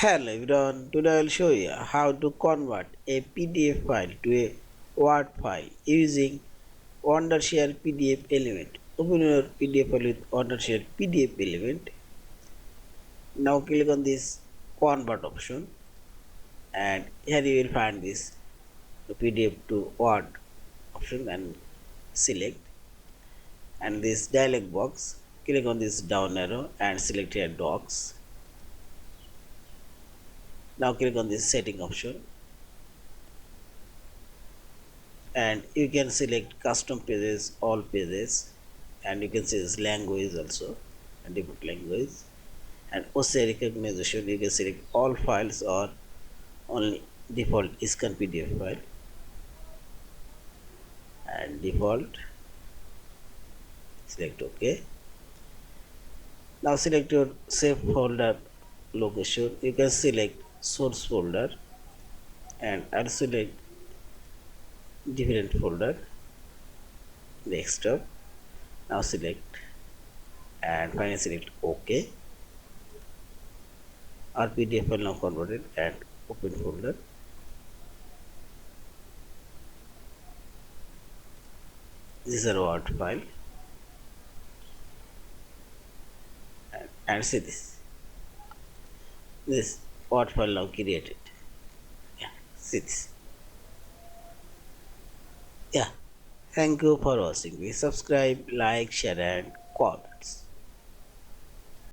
Hello everyone, today I will show you how to convert a PDF file to a Word file using Wondershare PDF element. Open your PDF file with Wondershare PDF element. Now click on this convert option and here you will find this PDF to Word option and select, and this dialog box, click on this down arrow and select here docs. Now click on this setting option and you can select custom pages, all pages, and you can see this language also and default language, and OCR recognition you can select all files or only default scan PDF file and default, select OK. Now select your save folder location, you can select source folder and I'll select different folder, desktop. Now select and finally select OK. Our PDF file now converted and open folder. This is a Word file and see this Word file now created. Yeah, see this. Yeah, thank you for watching. Please subscribe, like, share and comments.